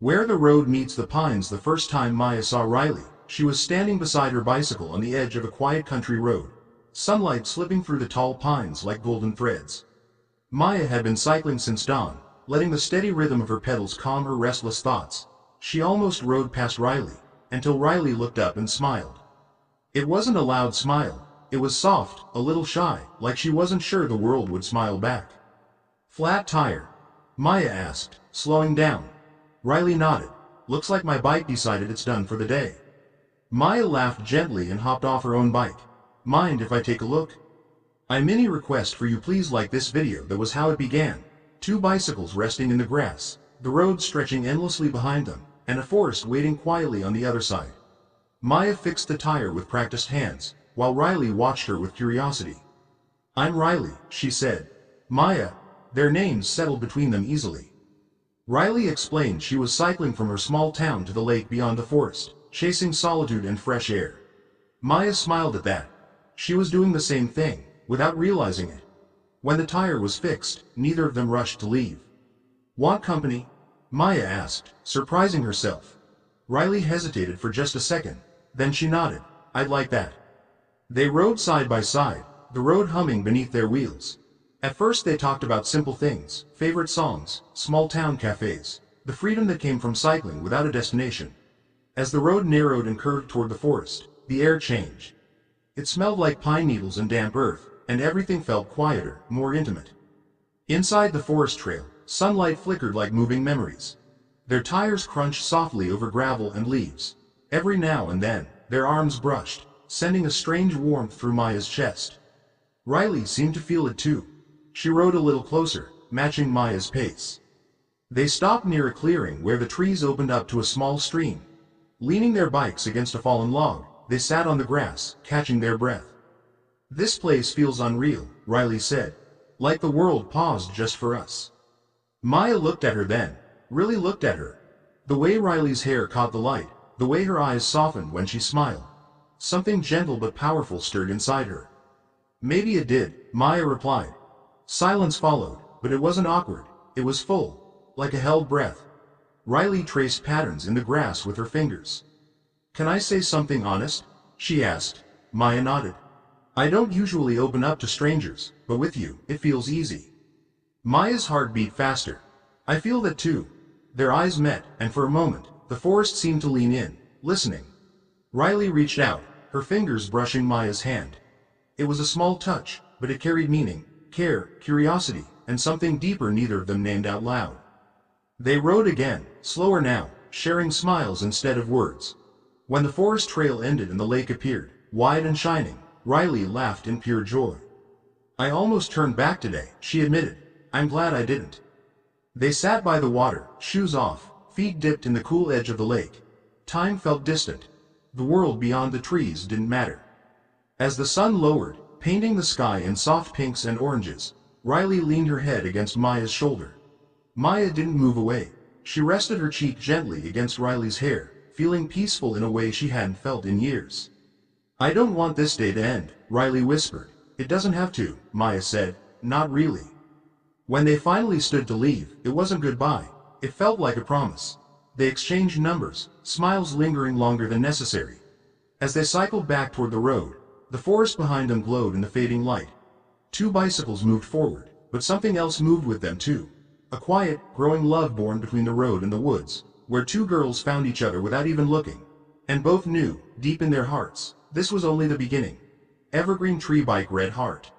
Where the road meets the pines. The first time Maya saw Riley, she was standing beside her bicycle on the edge of a quiet country road, sunlight slipping through the tall pines like golden threads. Maya had been cycling since dawn, letting the steady rhythm of her pedals calm her restless thoughts. She almost rode past Riley, until Riley looked up and smiled. It wasn't a loud smile, it was soft, a little shy, like she wasn't sure the world would smile back. "Flat tire?" Maya asked, slowing down. Riley nodded. "Looks like my bike decided it's done for the day." Maya laughed gently and hopped off her own bike. "Mind if I take a look?" "I mini request for you, please like this video." That was how it began. Two bicycles resting in the grass, the road stretching endlessly behind them, and a forest waiting quietly on the other side. Maya fixed the tire with practiced hands, while Riley watched her with curiosity. "I'm Riley," she said. Maya, their names settled between them easily. Riley explained she was cycling from her small town to the lake beyond the forest, chasing solitude and fresh air. Maya smiled at that. She was doing the same thing, without realizing it. When the tire was fixed, neither of them rushed to leave. "Want company?" Maya asked, surprising herself. Riley hesitated for just a second, then she nodded. "I'd like that." They rode side by side, the road humming beneath their wheels. At first they talked about simple things, favorite songs, small town cafes, the freedom that came from cycling without a destination. As the road narrowed and curved toward the forest, the air changed. It smelled like pine needles and damp earth, and everything felt quieter, more intimate. Inside the forest trail, sunlight flickered like moving memories. Their tires crunched softly over gravel and leaves. Every now and then, their arms brushed, sending a strange warmth through Maya's chest. Riley seemed to feel it too. She rode a little closer, matching Maya's pace. They stopped near a clearing where the trees opened up to a small stream. Leaning their bikes against a fallen log, they sat on the grass, catching their breath. "This place feels unreal," Riley said. "Like the world paused just for us." Maya looked at her then, really looked at her. The way Riley's hair caught the light, the way her eyes softened when she smiled. Something gentle but powerful stirred inside her. "Maybe it did," Maya replied. Silence followed, but it wasn't awkward, it was full, like a held breath. Riley traced patterns in the grass with her fingers. "Can I say something honest?" she asked. Maya nodded. "I don't usually open up to strangers, but with you, it feels easy." Maya's heart beat faster. "I feel that too." Their eyes met, and for a moment, the forest seemed to lean in, listening. Riley reached out, her fingers brushing Maya's hand. It was a small touch, but it carried meaning, care, curiosity, and something deeper neither of them named out loud. They rode again, slower now, sharing smiles instead of words. When the forest trail ended and the lake appeared, wide and shining, Riley laughed in pure joy. "I almost turned back today," she admitted. "I'm glad I didn't." They sat by the water, shoes off, feet dipped in the cool edge of the lake. Time felt distant. The world beyond the trees didn't matter. As the sun lowered, painting the sky in soft pinks and oranges, Riley leaned her head against Maya's shoulder. Maya didn't move away. She rested her cheek gently against Riley's hair, feeling peaceful in a way she hadn't felt in years. "I don't want this day to end," Riley whispered. "It doesn't have to," Maya said. "Not really." When they finally stood to leave, it wasn't goodbye. It felt like a promise. They exchanged numbers, smiles lingering longer than necessary. As they cycled back toward the road, the forest behind them glowed in the fading light. Two bicycles moved forward, but something else moved with them too. A quiet, growing love born between the road and the woods, where two girls found each other without even looking. And both knew, deep in their hearts, this was only the beginning. Evergreen Tree Bike Red Heart.